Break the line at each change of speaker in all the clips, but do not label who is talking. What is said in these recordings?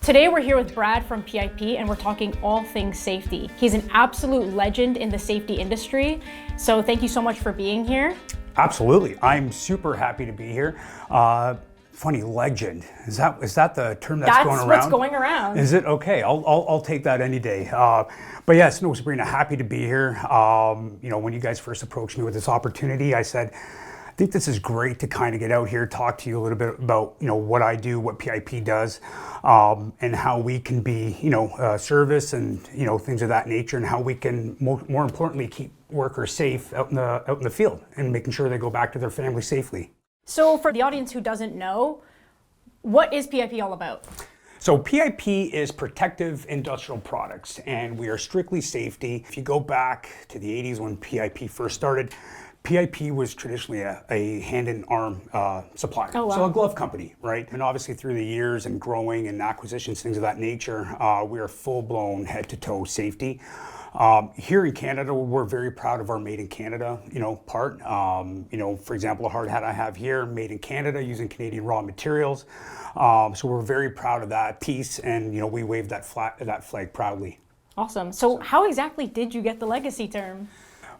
Today we're here with Brad from PIP and we're talking all things safety. He's an absolute legend in the safety industry. So thank you so much for being here.
Absolutely. I'm super happy to be here. Funny, legend. Is that the term that's going around?
That's what's going around.
Is it? Okay, I'll take that any day. But yes, no, Sabrina, happy to be here. When you guys first approached me with this opportunity, I said, I think this is great to kind of get out here, talk to you a little bit about, what I do, what PIP does, and how we can be, service and, things of that nature, and how we can, more importantly, keep workers safe out in the field and making sure they go back to their family safely.
So for the audience who doesn't know, what is PIP all about?
So PIP is protective industrial products, and we are strictly safety. If you go back to the 80s when PIP first started, PIP was traditionally a hand and arm supplier.
Oh, wow.
So a glove company, right? And obviously through the years and growing and acquisitions, things of that nature, we are full-blown head-to-toe safety. Here in Canada, we're very proud of our Made in Canada, part. For example, a hard hat I have here, made in Canada using Canadian raw materials. So we're very proud of that piece, and we wave that flag proudly.
Awesome. So how exactly did you get the legacy term?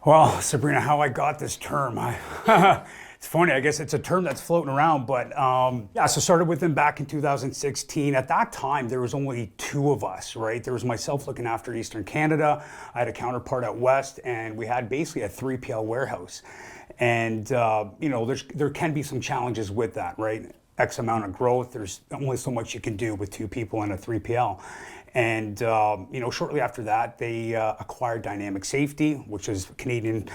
Well, Sabrina, how I got this term, it's funny, I guess it's a term that's floating around, but so started with them back in 2016. At that time, there was only two of us, right? There was myself looking after Eastern Canada. I had a counterpart out West, and we had basically a 3PL warehouse. And, there can be some challenges with that, right? X amount of growth, there's only so much you can do with two people in a 3PL. And, shortly after that, they acquired Dynamic Safety, which is a Canadian,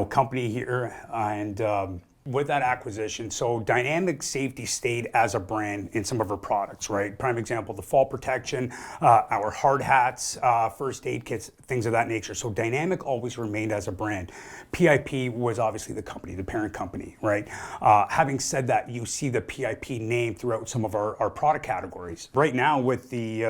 company here. And with that acquisition, so Dynamic Safety stayed as a brand in some of our products, right? Prime example, the fall protection, our hard hats, first aid kits, things of that nature. So Dynamic always remained as a brand. PIP was obviously the company, the parent company, right? Having said that, you see the PIP name throughout some of our product categories. Right now, with the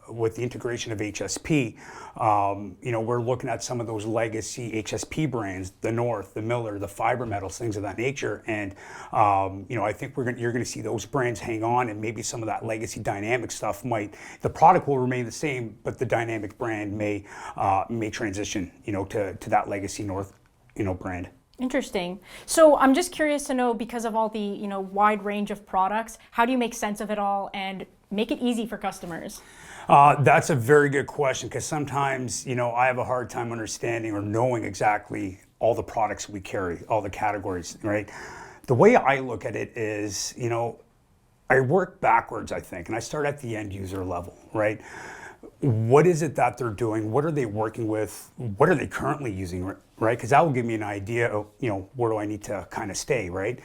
with the integration of HSP, we're looking at some of those legacy HSP brands, the North, the Miller, the Fiber Metals, things of that nature. And I think you're going to see those brands hang on, and maybe some of that legacy Dynamic stuff the product will remain the same, but the Dynamic brand may transition, to that legacy North, brand.
Interesting. So I'm just curious to know, because of all the, wide range of products, how do you make sense of it all and make it easy for customers?
That's a very good question, because sometimes, I have a hard time understanding or knowing exactly all the products we carry, all the categories, right? The way I look at it is, I work backwards, I think, and I start at the end user level, right? What is it that they're doing? What are they working with? What are they currently using, right? Because that will give me an idea of, where do I need to kind of stay, right?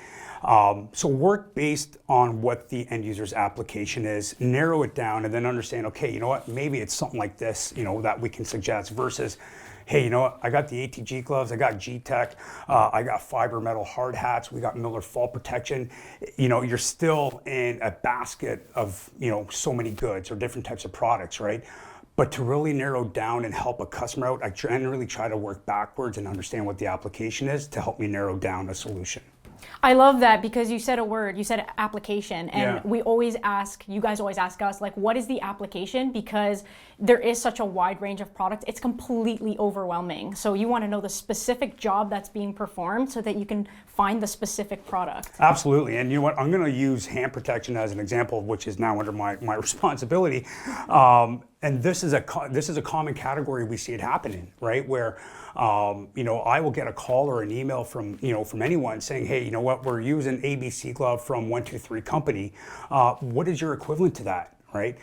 So work based on what the end user's application is, narrow it down, and then understand, okay, you know what, maybe it's something like this, that we can suggest versus, hey, I got the ATG gloves, I got G-Tech, I got fiber metal hard hats, we got Miller fall protection. You're still in a basket of, so many goods or different types of products, right? But to really narrow down and help a customer out, I generally try to work backwards and understand what the application is to help me narrow down a solution.
I love that, because you said a word, you said application, and
Yeah.
we always ask, you guys always ask us, what is the application? Because there is such a wide range of products, it's completely overwhelming. So you want to know the specific job that's being performed so that you can find the specific product.
Absolutely, and you know what, I'm going to use hand protection as an example, which is now under my responsibility. And this is a common category we see it happening, right? Where I will get a call or an email from anyone saying, hey, you know what, we're using ABC glove from 123 company. What is your equivalent to that, right?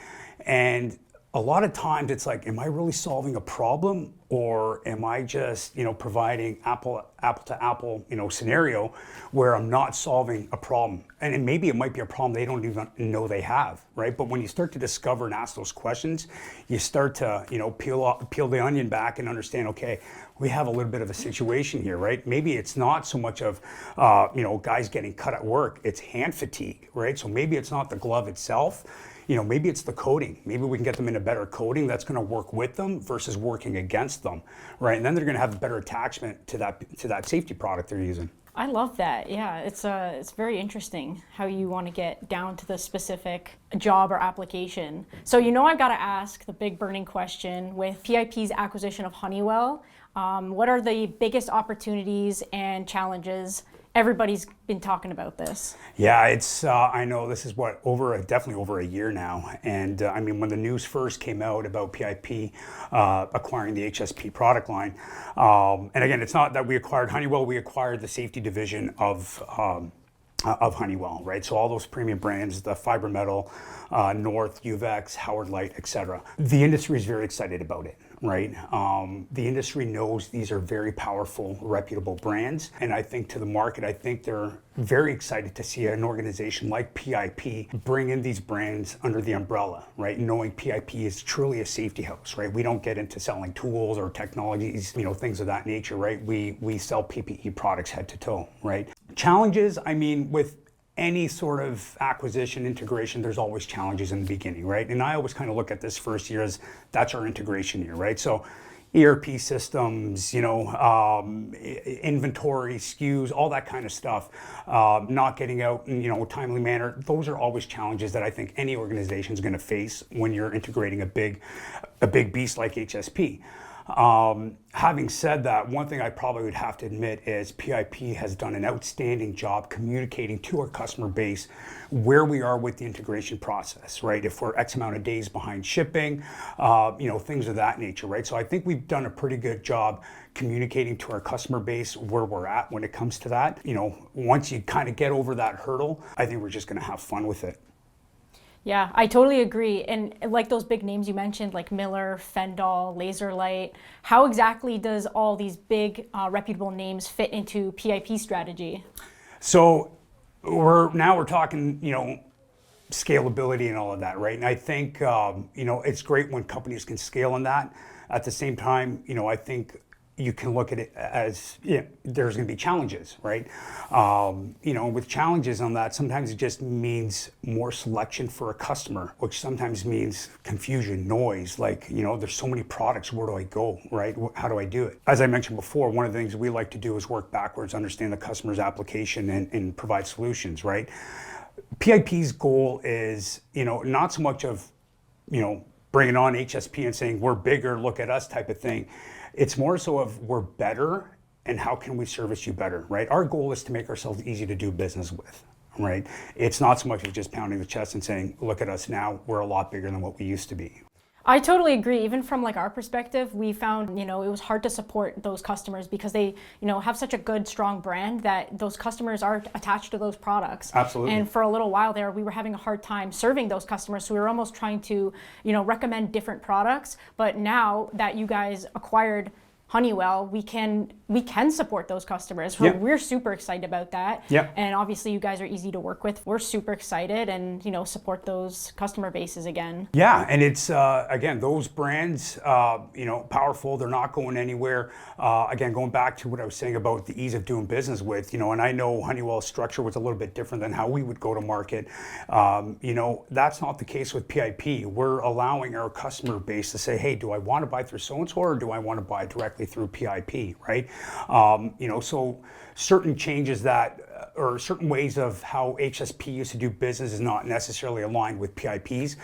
And a lot of times it's like, am I really solving a problem, or am I just, providing apple to apple, scenario where I'm not solving a problem? And maybe it might be a problem they don't even know they have, right? But when you start to discover and ask those questions, you start to, peel the onion back and understand, okay, we have a little bit of a situation here, right? Maybe it's not so much of, guys getting cut at work, it's hand fatigue, right? So maybe it's not the glove itself. Maybe it's the coating. Maybe we can get them in a better coating that's going to work with them versus working against them, right? And then they're going to have a better attachment to that safety product they're using.
I love that. Yeah, it's very interesting how you want to get down to the specific job or application. So I've got to ask the big burning question with PIP's acquisition of Honeywell. What are the biggest opportunities and challenges? Everybody's been talking about this.
Yeah, it's I know this is definitely over a year now, and I mean when the news first came out about PIP acquiring the HSP product line, and again, it's not that we acquired Honeywell, we acquired the safety division of Honeywell, right? So all those premium brands, the Fiber Metal, North, Uvex, Howard Light, etc. The industry is very excited about it, right? The industry knows these are very powerful, reputable brands. And I think to the market, I think they're very excited to see an organization like PIP bring in these brands under the umbrella, right? Knowing PIP is truly a safety house, right? We don't get into selling tools or technologies, things of that nature, right? We sell PPE products head to toe, right? Challenges, I mean, with any sort of acquisition integration, there's always challenges in the beginning, right? And I always kind of look at this first year as that's our integration year, right? So ERP systems, inventory, SKUs, all that kind of stuff, not getting out in a timely manner. Those are always challenges that I think any organization is going to face when you're integrating a big beast like HSP. Having said that, one thing I probably would have to admit is PIP has done an outstanding job communicating to our customer base where we are with the integration process, right? If we're X amount of days behind shipping, things of that nature, right? So I think we've done a pretty good job communicating to our customer base where we're at when it comes to that. Once you kind of get over that hurdle, I think we're just going to have fun with it.
Yeah, I totally agree. And like those big names you mentioned, like Miller, Fendall, Laserlight, how exactly does all these big reputable names fit into PIP strategy?
So we're talking, scalability and all of that, right? And I think, it's great when companies can scale in that. At the same time, I think you can look at it as there's going to be challenges, right? With challenges on that, sometimes it just means more selection for a customer, which sometimes means confusion, noise. Like, there's so many products. Where do I go, right? How do I do it? As I mentioned before, one of the things we like to do is work backwards, understand the customer's application, and provide solutions, right? PIP's goal is, not so much of, bringing on HSP and saying we're bigger, look at us type of thing. It's more so of we're better and how can we service you better, right? Our goal is to make ourselves easy to do business with, right? It's not so much of just pounding the chest and saying, look at us now, we're a lot bigger than what we used to be.
I totally agree. Even from like our perspective, we found, it was hard to support those customers because they, have such a good, strong brand that those customers are attached to those products.
Absolutely.
And for a little while there, we were having a hard time serving those customers. So we were almost trying to, recommend different products. But now that you guys acquired Honeywell, we can support those customers.
Yep.
We're super excited about that.
Yep.
And obviously you guys are easy to work with. We're super excited and support those customer bases again.
Yeah, and it's again, those brands, powerful. They're not going anywhere. Again, going back to what I was saying about the ease of doing business with, and I know Honeywell's structure was a little bit different than how we would go to market. That's not the case with PIP. We're allowing our customer base to say, hey, do I want to buy through so-and-so or do I want to buy directly through PIP, right? So certain changes or certain ways of how HSP used to do business is not necessarily aligned with PIP's.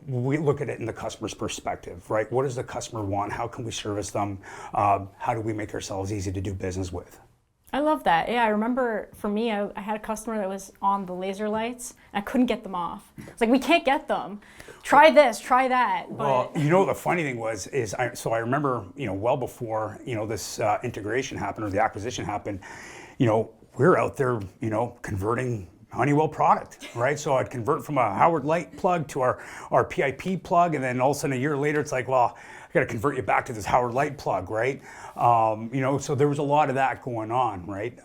We look at it in the customer's perspective, right? What does the customer want? How can we service them? How do we make ourselves easy to do business with?
I love that. Yeah, I remember for me, I had a customer that was on the laser lights and I couldn't get them off. It's like, we can't get them. Try this, try that. But...
Well, the funny thing I remember, well before, this integration happened or the acquisition happened, we're out there, converting Honeywell product, right? So I'd convert from a Howard Light plug to our PIP plug, and then all of a sudden a year later, it's like, well, I got to convert you back to this Howard Light plug, right? So there was a lot of that going on, right?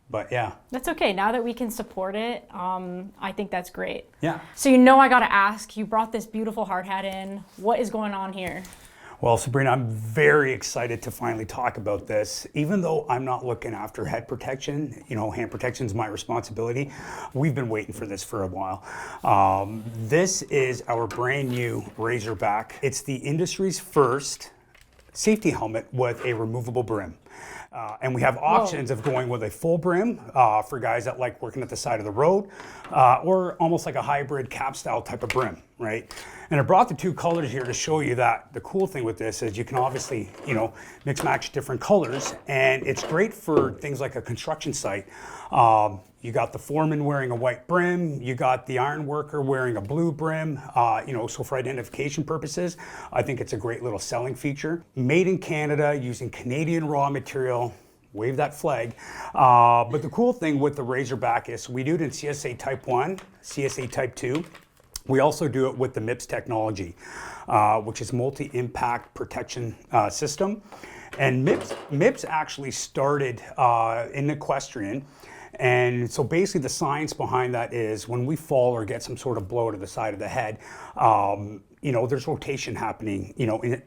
But yeah.
That's okay. Now that we can support it, I think that's great.
Yeah.
So I got to ask, you brought this beautiful hard hat in. What is going on here?
Well, Sabrina, I'm very excited to finally talk about this. Even though I'm not looking after head protection, hand protection is my responsibility. We've been waiting for this for a while. This is our brand new Razorback. It's the industry's first safety helmet with a removable brim. And we have options of going with a full brim for guys that like working at the side of the road, or almost like a hybrid cap style type of brim, right? And I brought the two colors here to show you that the cool thing with this is you can obviously, mix match different colors, and it's great for things like a construction site. You got the foreman wearing a white brim, you got the iron worker wearing a blue brim, so for identification purposes, I think it's a great little selling feature. Made in Canada, using Canadian raw material, wave that flag. But the cool thing with the Razorback is we do it in CSA Type 1, CSA Type 2. We also do it with the MIPS technology, which is multi-impact protection system. And MIPS actually started in equestrian. And so basically the science behind that is when we fall or get some sort of blow to the side of the head, there's rotation happening,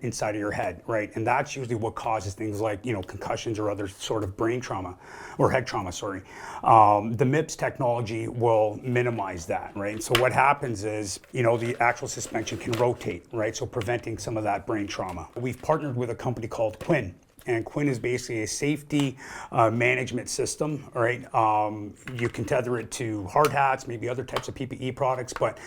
inside of your head, right? And that's usually what causes things like, concussions or other sort of brain trauma or head trauma, sorry. The MIPS technology will minimize that, right? And so what happens is, the actual suspension can rotate, right? So preventing some of that brain trauma. We've partnered with a company called Quinn. And Quinn is basically a safety management system, right? You can tether it to hard hats, maybe other types of PPE products, but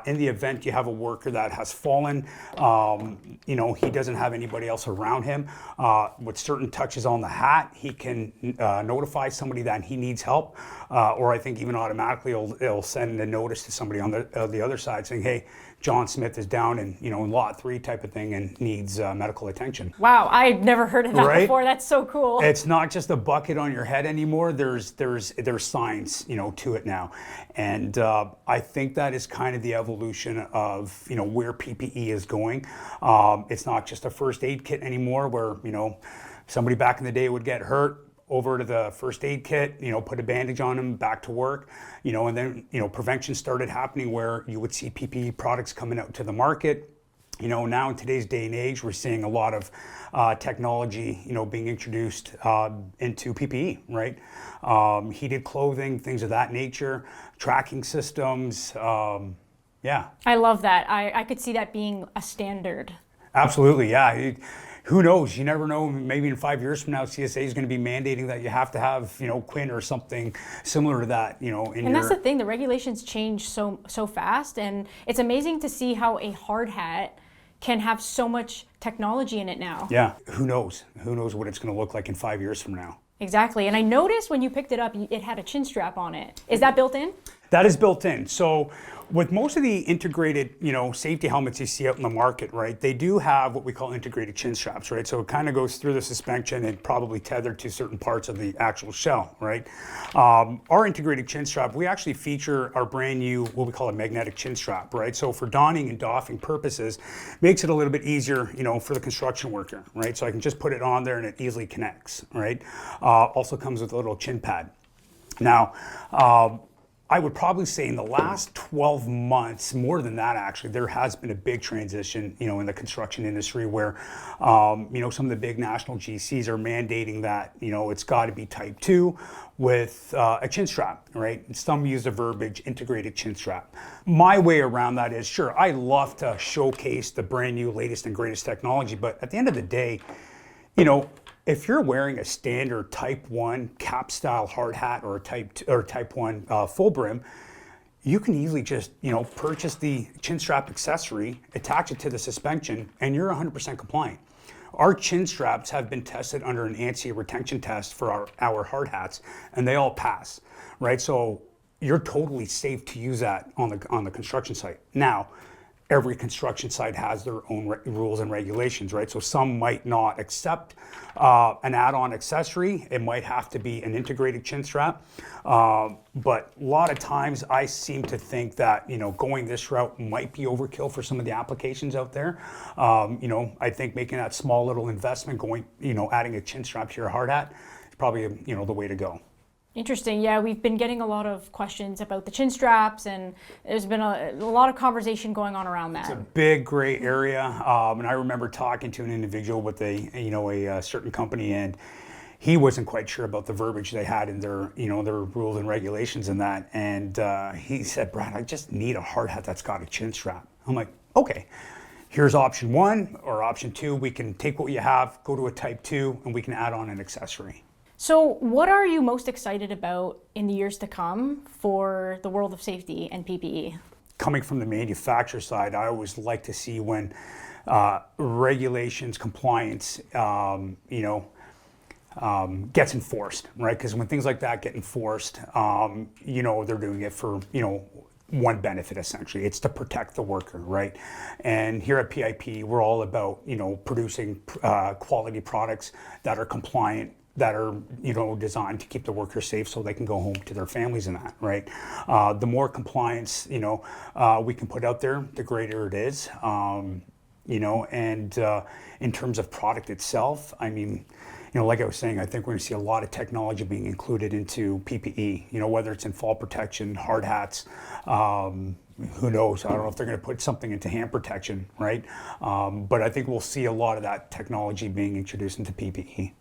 in the event you have a worker that has fallen, he doesn't have anybody else around him. With certain touches on the hat, he can notify somebody that he needs help, or I think even automatically it'll send a notice to somebody on the other side saying, hey, John Smith is down in lot 3 type of thing and needs medical attention.
Wow, I've never heard of that
right?
before. That's so cool.
It's not just a bucket on your head anymore. There's science, to it now. And I think that is kind of the evolution of, where PPE is going. It's not just a first aid kit anymore where, somebody back in the day would get hurt, over to the first aid kit, put a bandage on them, back to work, and then, prevention started happening where you would see PPE products coming out to the market. Now in today's day and age, we're seeing a lot of technology, being introduced into PPE, right? Heated clothing, things of that nature, tracking systems, yeah.
I love that. I could see that being a standard.
Absolutely, yeah. Who knows? You never know. Maybe in 5 years from now, CSA is going to be mandating that you have to have, Quinn or something similar to that,
And that's the thing. The regulations change so fast, and it's amazing to see how a hard hat can have so much technology in it now.
Yeah. Who knows? Who knows what it's going to look like in 5 years from now?
Exactly. And I noticed when you picked it up, it had a chin strap on it. Is that built in?
That is built in. So with most of the integrated, safety helmets you see out in the market, right, they do have what we call integrated chin straps, right? So it kind of goes through the suspension and probably tethered to certain parts of the actual shell, right? Our integrated chin strap, we actually feature our brand new, what we call a magnetic chin strap, right? So for donning and doffing purposes, makes it a little bit easier, for the construction worker, right? So I can just put it on there and it easily connects, right? Also comes with a little chin pad. Now, I would probably say in the last 12 months, more than that actually, there has been a big transition, in the construction industry where, some of the big national GCs are mandating that, it's got to be type 2 with a chin strap, right? And some use the verbiage integrated chin strap. My way around that is, sure, I love to showcase the brand new latest and greatest technology, but at the end of the day, if you're wearing a standard Type 1 cap style hard hat or a Type 1 full brim, you can easily just, purchase the chin strap accessory, attach it to the suspension, and you're 100% compliant. Our chin straps have been tested under an ANSI retention test for our hard hats, and they all pass, right? So you're totally safe to use that on the construction site. Now, every construction site has their own rules and regulations, right? So some might not accept an add-on accessory. It might have to be an integrated chin strap. But a lot of times I seem to think that, going this route might be overkill for some of the applications out there. I think making that small little investment adding a chin strap to your hard hat is probably, the way to go.
Interesting. Yeah, we've been getting a lot of questions about the chin straps, and there's been a lot of conversation going on around that.
It's a big gray area, and I remember talking to an individual with a certain company, and he wasn't quite sure about the verbiage they had in their their rules and regulations and that. And he said, "Brad, I just need a hard hat that's got a chin strap." I'm like, "Okay." here's option 1 or option 2. We can take what you have, go to a type 2, and we can add on an accessory.
So what are you most excited about in the years to come for the world of safety and PPE?
Coming from the manufacturer side, I always like to see when regulations, compliance, gets enforced, right? Because when things like that get enforced, they're doing it for, one benefit essentially. It's to protect the worker, right? And here at PIP, we're all about, producing quality products that are compliant, that are designed to keep the workers safe so they can go home to their families and that, right? The more compliance we can put out there, the greater it is. And in terms of product itself, I mean, like I was saying, I think we're going to see a lot of technology being included into PPE, whether it's in fall protection, hard hats, who knows? I don't know if they're going to put something into hand protection, right? But I think we'll see a lot of that technology being introduced into PPE.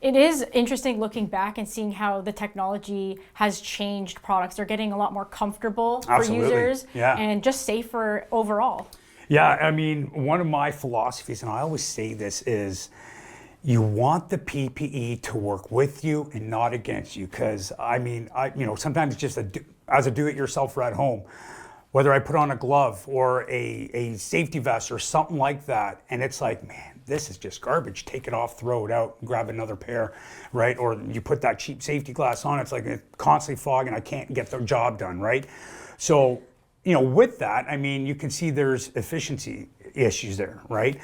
It is interesting looking back and seeing how the technology has changed products. They're getting a lot more comfortable for users and just safer overall.
Yeah, I mean, one of my philosophies, and I always say this, is you want the PPE to work with you and not against you. Because sometimes just as a do-it-yourselfer at home, whether I put on a glove or a safety vest or something like that, and it's like, man, this is just garbage. Take it off, throw it out, grab another pair, right? Or you put that cheap safety glass on, it's like it's constantly fogging, I can't get the job done, right? So, with that, I mean, you can see there's efficiency issues there, right?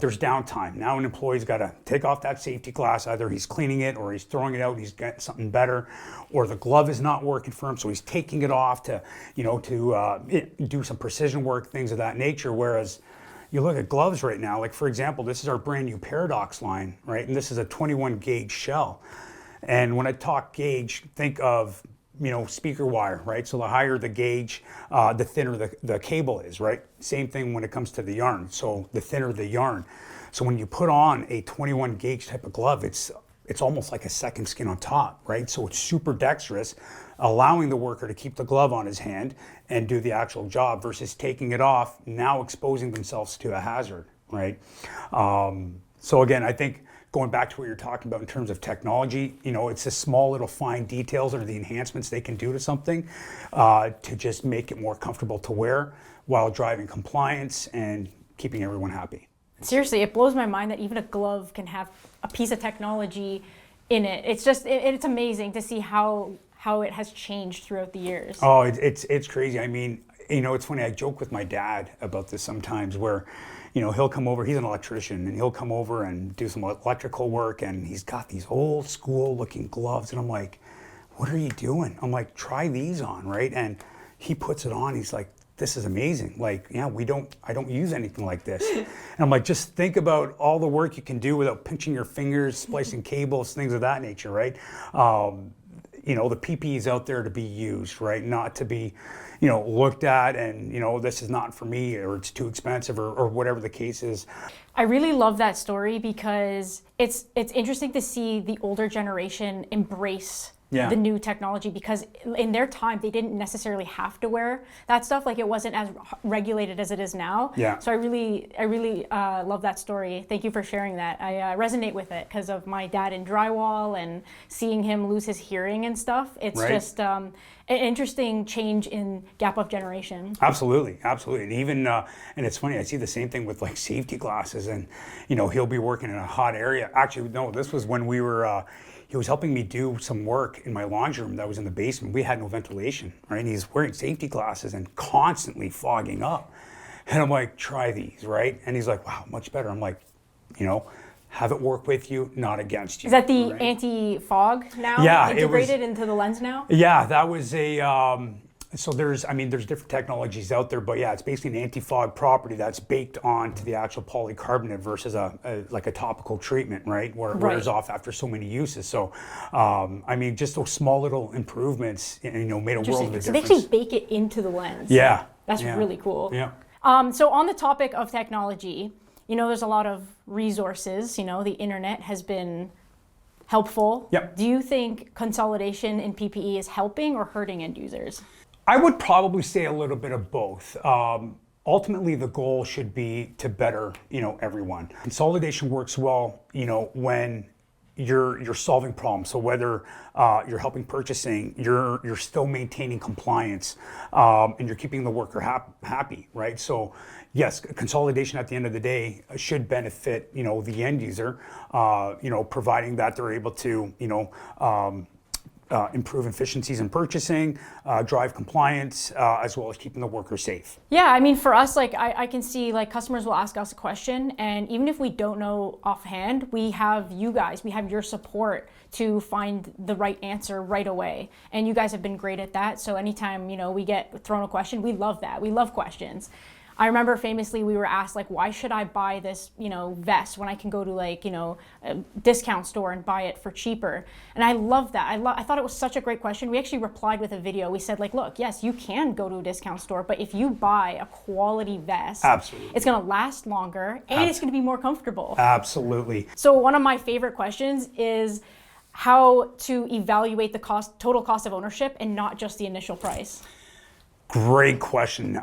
There's downtime. Now an employee's got to take off that safety glass. Either he's cleaning it or he's throwing it out, he's got something better, or the glove is not working for him, so he's taking it off to, do some precision work, things of that nature. Whereas you look at gloves right now, like for example, this is our brand new Paradox line, right? And this is a 21 gauge shell. And when I talk gauge, think of speaker wire, right? So the higher the gauge, the thinner the cable is, right? Same thing when it comes to the yarn. So the thinner the yarn. So when you put on a 21 gauge type of glove, it's almost like a second skin on top, right? So it's super dexterous, allowing the worker to keep the glove on his hand and do the actual job versus taking it off, now exposing themselves to a hazard, right? So again, I think going back to what you're talking about in terms of technology, it's the small little fine details or the enhancements they can do to something to just make it more comfortable to wear while driving compliance and keeping everyone happy.
Seriously, it blows my mind that even a glove can have a piece of technology in it. It's just, it's amazing to see how it has changed throughout the years.
Oh, it's crazy. I mean, it's funny, I joke with my dad about this sometimes where, he'll come over, he's an electrician, and he'll come over and do some electrical work, and he's got these old school looking gloves, and I'm like, what are you doing? I'm like, try these on, right? And he puts it on, he's like, this is amazing. Like, yeah, I don't use anything like this. And I'm like, just think about all the work you can do without pinching your fingers, splicing cables, things of that nature, right? The PPE is out there to be used, right? Not to be, looked at and, this is not for me or it's too expensive or whatever the case is.
I really love that story because it's interesting to see the older generation embrace the new technology, because in their time they didn't necessarily have to wear that stuff. Like, it wasn't as regulated as it is now.
Yeah.
So I really love that story. Thank you for sharing that. I resonate with it because of my dad in drywall and seeing him lose his hearing and stuff. It's just an interesting change in gap of generation. Absolutely.
And even and it's funny, I see the same thing with like safety glasses, and he'll be working in a hot area. Actually, no, this was when we were he was helping me do some work in my laundry room that was in the basement. We had no ventilation, right? And he's wearing safety glasses and constantly fogging up. And I'm like, try these, right? And he's like, wow, much better. I'm like, have it work with you, not against you.
Is that the anti-fog now?
Yeah,
integrated into the lens now?
Yeah, that was a, so there's different technologies out there, but yeah, it's basically an anti-fog property that's baked onto the actual polycarbonate versus a topical treatment, right? Where it wears off after so many uses. So, just those small little improvements, made a world of a difference.
So they actually bake it into the lens.
Yeah.
That's really cool.
Yeah.
So on the topic of technology, there's a lot of resources, the internet has been helpful.
Yep.
Do you think consolidation in PPE is helping or hurting end users?
I would probably say a little bit of both. On ultimately the goal should be to better, everyone. Consolidation works well, when you're solving problems. So whether you're helping purchasing, you're still maintaining compliance, and you're keeping the worker happy, right? So yes, consolidation at the end of the day should benefit, the end user, providing that they're able to, improve efficiencies in purchasing, drive compliance, as well as keeping the worker safe.
Yeah, I mean, for us, like I can see like customers will ask us a question, and even if we don't know offhand, we have you guys, we have your support to find the right answer right away. And you guys have been great at that. So anytime, we get thrown a question, we love that. We love questions. I remember famously we were asked, like, why should I buy this, vest when I can go to like, a discount store and buy it for cheaper? And I love that. I thought it was such a great question. We actually replied with a video. We said, like, look, yes, you can go to a discount store, but if you buy a quality vest,
absolutely,
it's going to last longer and it's going to be more comfortable.
Absolutely.
So one of my favorite questions is how to evaluate the total cost of ownership and not just the initial price.
Great question.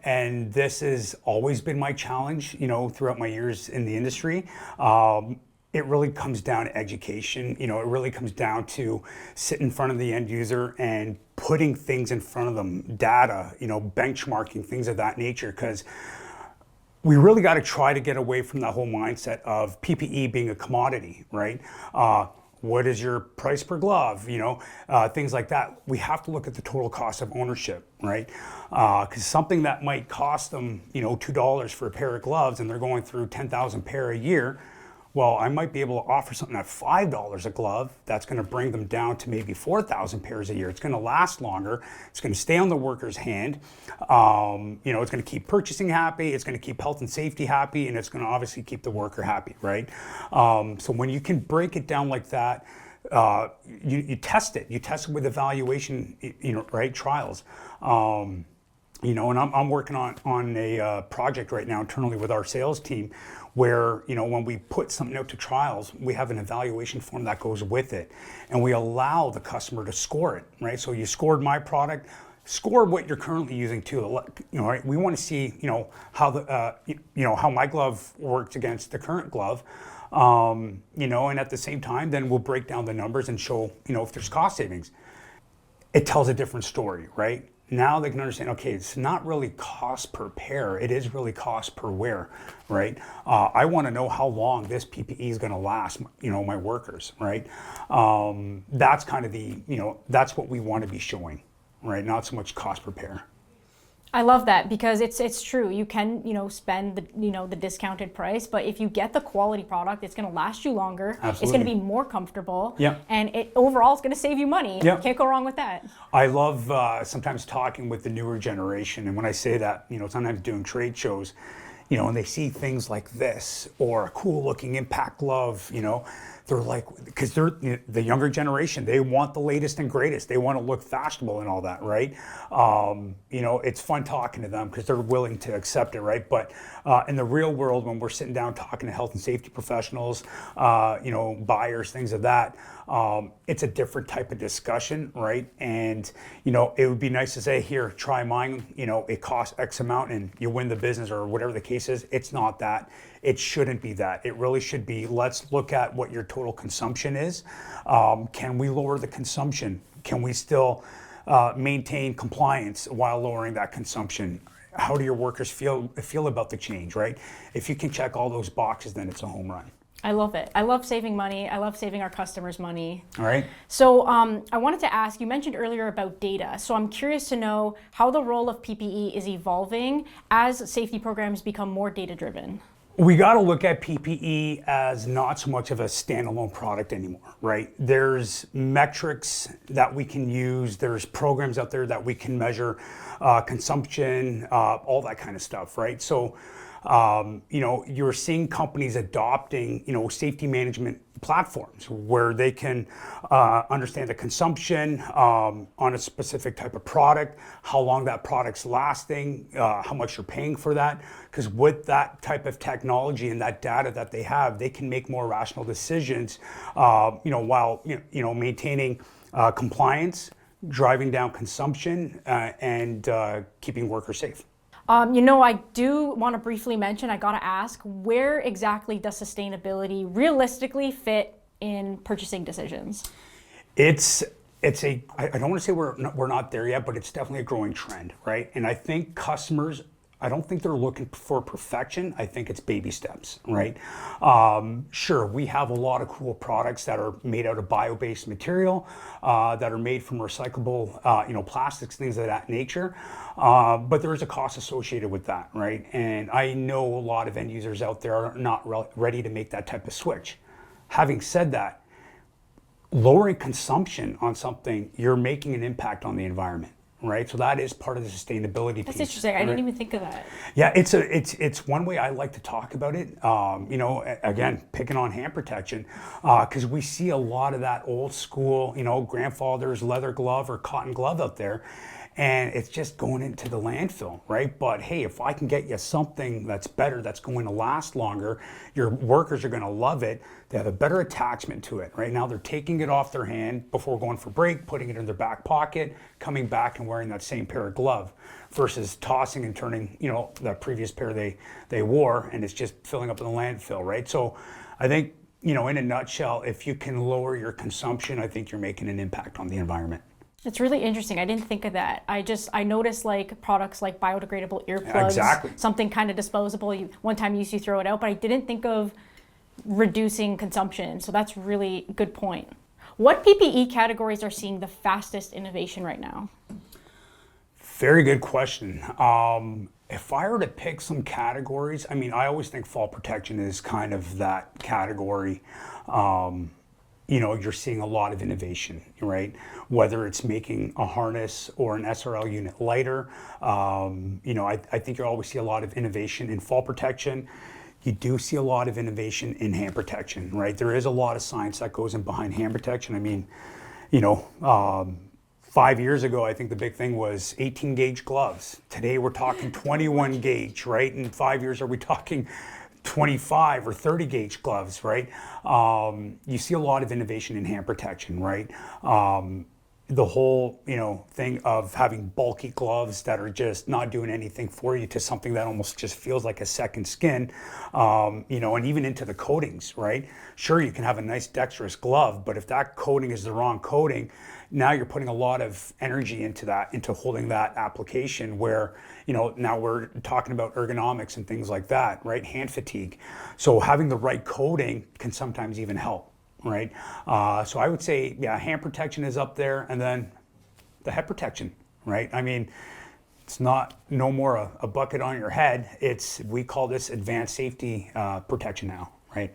And this has always been my challenge, throughout my years in the industry. It really comes down to education. It really comes down to sit in front of the end user and putting things in front of them, data, benchmarking, things of that nature, because we really got to try to get away from that whole mindset of PPE being a commodity, right? What is your price per glove? Things like that. We have to look at the total cost of ownership, right? Because something that might cost them, $2 for a pair of gloves, and they're going through 10,000 pair a year. Well, I might be able to offer something at $5 a glove that's going to bring them down to maybe 4,000 pairs a year. It's going to last longer. It's going to stay on the worker's hand. It's going to keep purchasing happy. It's going to keep health and safety happy, and it's going to obviously keep the worker happy, right? So when you can break it down like that, you test it. You test it with evaluation, right? Trials. And I'm working on a project right now internally with our sales team where, when we put something out to trials, we have an evaluation form that goes with it. And we allow the customer to score it, right? So you scored my product, score what you're currently using too. Right? We want to see, how how my glove works against the current glove. And at the same time, then we'll break down the numbers and show, if there's cost savings. It tells a different story, right? Now they can understand, okay, it's not really cost per pair, it is really cost per wear, right? I want to know how long this PPE is going to last, my workers, right? That's kind of the, that's what we want to be showing, right? Not so much cost per pair.
I love that because it's true. You can, spend the, the discounted price, but if you get the quality product, it's going to last you longer.
Absolutely.
It's going to be more comfortable.
Yeah.
And overall, it's going to save you money.
Yeah.
Can't go wrong with that.
I love sometimes talking with the newer generation. And when I say that, sometimes doing trade shows, and they see things like this or a cool looking impact glove, they're like, because they're the younger generation, they want the latest and greatest. They want to look fashionable and all that, right? It's fun talking to them because they're willing to accept it, right? But in the real world, when we're sitting down talking to health and safety professionals, buyers, things of that, it's a different type of discussion, right? And, it would be nice to say, here, try mine, it costs X amount and you win the business or whatever the case is. It's not that. It shouldn't be that. It really should be, let's look at what your total consumption is. Can we lower the consumption? Can we still maintain compliance while lowering that consumption? How do your workers feel about the change, right? If you can check all those boxes, then it's a home run.
I love it. I love saving money. I love saving our customers money.
All right.
So I wanted to ask, you mentioned earlier about data. So I'm curious to know how the role of PPE is evolving as safety programs become more data-driven.
We got to look at PPE as not so much of a standalone product anymore, right? There's metrics that we can use. There's programs out there that we can measure consumption, all that kind of stuff, right? So, you're seeing companies adopting, safety management platforms where they can understand the consumption on a specific type of product, how long that product's lasting, how much you're paying for that. Because with that type of technology and that data that they have, they can make more rational decisions, while maintaining compliance, driving down consumption, and keeping workers safe.
I do want to briefly mention, I got to ask, where exactly does sustainability realistically fit in purchasing decisions?
It's I don't want to say we're not there yet, but it's definitely a growing trend, right? And I think customers, I don't think they're looking for perfection. I think it's baby steps, right? Sure, we have a lot of cool products that are made out of bio-based material, that are made from recyclable, plastics, things of that nature. But there is a cost associated with that, right? And I know a lot of end users out there are not ready to make that type of switch. Having said that, lowering consumption on something, you're making an impact on the environment, right? So that is part of the sustainability piece.
That's interesting. I didn't even think of that.
Yeah, it's one way I like to talk about it. Again, picking on hand protection, because we see a lot of that old school, grandfather's leather glove or cotton glove out there, and it's just going into the landfill, right? But hey, if I can get you something that's better, that's going to last longer, your workers are going to love it. They have a better attachment to it. Right now, they're taking it off their hand before going for break, putting it in their back pocket, coming back and wearing that same pair of glove, versus tossing and turning, that previous pair they wore, and it's just filling up in the landfill, right? So I think, in a nutshell, if you can lower your consumption, I think you're making an impact on the environment.
It's really interesting. I didn't think of that. I noticed like products like biodegradable earplugs,
Exactly.
something kind of disposable. One time you used to throw it out, but I didn't think of reducing consumption. So that's really a good point. What PPE categories are seeing the fastest innovation right now?
Very good question. If I were to pick some categories, I always think fall protection is kind of that category. You're seeing a lot of innovation, right? Whether it's making a harness or an SRL unit lighter, I think you always see a lot of innovation in fall protection. You do see a lot of innovation in hand protection, right? There is a lot of science that goes in behind hand protection. 5 years ago, I think the big thing was 18 gauge gloves. Today we're talking 21 gauge, right? In 5 years, are we talking 25 or 30 gauge gloves, right? You see a lot of innovation in hand protection, right? The whole, thing of having bulky gloves that are just not doing anything for you to something that almost just feels like a second skin, and even into the coatings, right? Sure, you can have a nice dexterous glove, but if that coating is the wrong coating, now you're putting a lot of energy into holding that application where, now we're talking about ergonomics and things like that, right? Hand fatigue. So having the right coating can sometimes even help, right? So I would say, hand protection is up there, and then the head protection, right? It's no more a bucket on your head. We call this advanced safety protection now, right?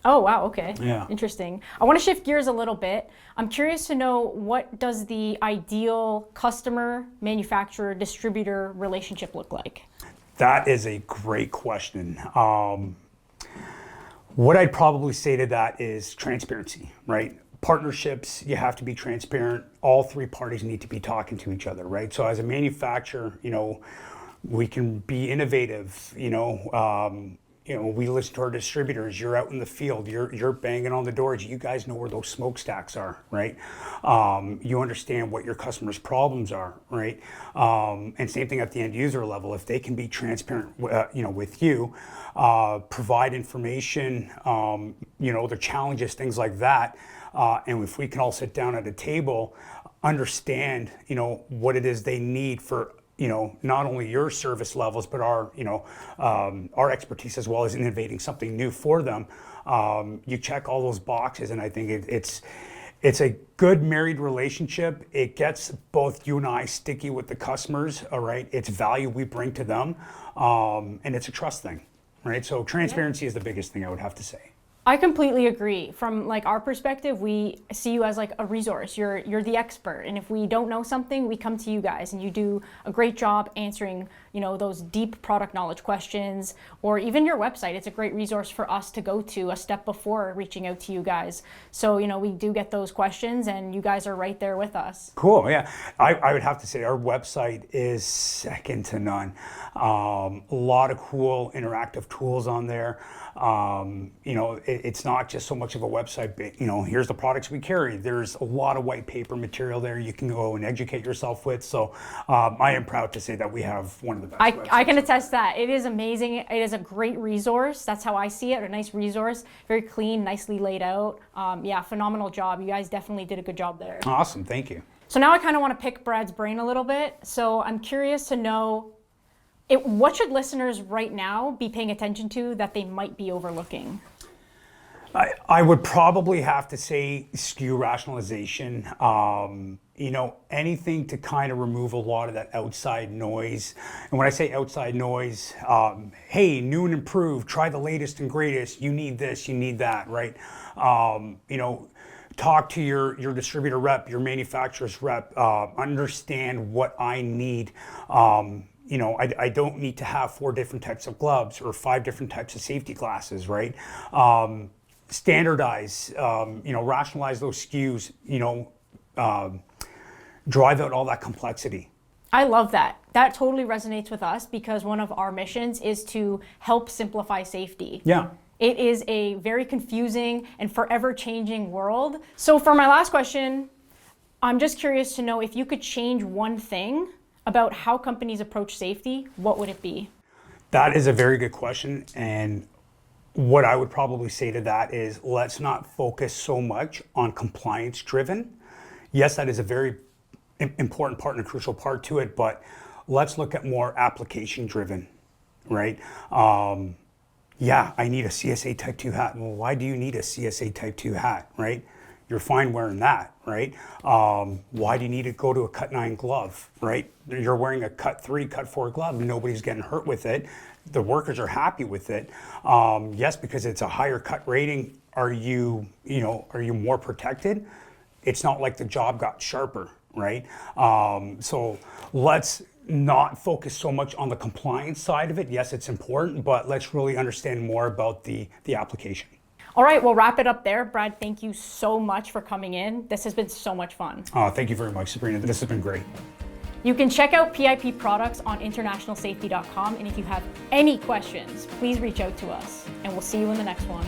Oh, wow. Okay.
Yeah.
Interesting. I want to shift gears a little bit. I'm curious to know, what does the ideal customer, manufacturer, distributor relationship look like?
That is a great question. What I'd probably say to that is transparency, right? Partnerships, you have to be transparent. All three parties need to be talking to each other, right? So as a manufacturer, we can be innovative, we listen to our distributors. You're out in the field. You're banging on the doors. You guys know where those smokestacks are, right? You understand what your customers' problems are, right? And same thing at the end user level. If they can be transparent, with you, provide information, their challenges, things like that, and if we can all sit down at a table, understand, what it is they need for, not only your service levels, but our expertise, as well as innovating something new for them. You check all those boxes, and I think it's a good married relationship. It gets both you and I sticky with the customers, all right? It's value we bring to them, and it's a trust thing, right? So transparency is the biggest thing I would have to say.
I completely agree. From like our perspective, we see you as like a resource. You're the expert, and if we don't know something, we come to you guys, and you do a great job answering, those deep product knowledge questions, or even your website. It's a great resource for us to go to a step before reaching out to you guys. So, we do get those questions, and you guys are right there with us.
Cool, yeah. I would have to say our website is second to none. A lot of cool interactive tools on there. it's not just so much of a website, but, here's the products we carry. There's a lot of white paper material there you can go and educate yourself with. So I am proud to say that we have one of the best websites.
I can attest that. It is amazing. It is a great resource. That's how I see it, a nice resource. Very clean, nicely laid out. Yeah, phenomenal job. You guys definitely did a good job there.
Awesome, thank you.
So now I kind of want to pick Brad's brain a little bit. So I'm curious to know, what should listeners right now be paying attention to that they might be overlooking?
I would probably have to say SKU rationalization. Anything to kind of remove a lot of that outside noise. And when I say outside noise, hey, new and improved, try the latest and greatest. You need this, you need that, right? Talk to your distributor rep, your manufacturer's rep, understand what I need. I don't need to have 4 different types of gloves or 5 different types of safety glasses, right? Standardize, rationalize those SKUs, drive out all that complexity.
I love that. That totally resonates with us because one of our missions is to help simplify safety.
Yeah.
It is a very confusing and forever changing world. So for my last question, I'm just curious to know if you could change one thing about how companies approach safety, what would it be?
That is a very good question. And what I would probably say to that is let's not focus so much on compliance driven. Yes, that is a very important part and a crucial part to it, but let's look at more application driven, right? Yeah, I need a CSA Type 2 hat. Well, why do you need a CSA Type 2 hat, right? You're fine wearing that, right? Why do you need to go to a cut 9 glove, right? You're wearing a cut 3, cut 4 glove. Nobody's getting hurt with it. The workers are happy with it. Yes, because it's a higher cut rating. Are you more protected? It's not like the job got sharper, right? So let's not focus so much on the compliance side of it. Yes, it's important, but let's really understand more about the application.
All right, we'll wrap it up there. Brad, thank you so much for coming in. This has been so much fun.
Thank you very much, Sabrina. This has been great.
You can check out PIP products on internationalsafety.com, and if you have any questions, please reach out to us, and we'll see you in the next one.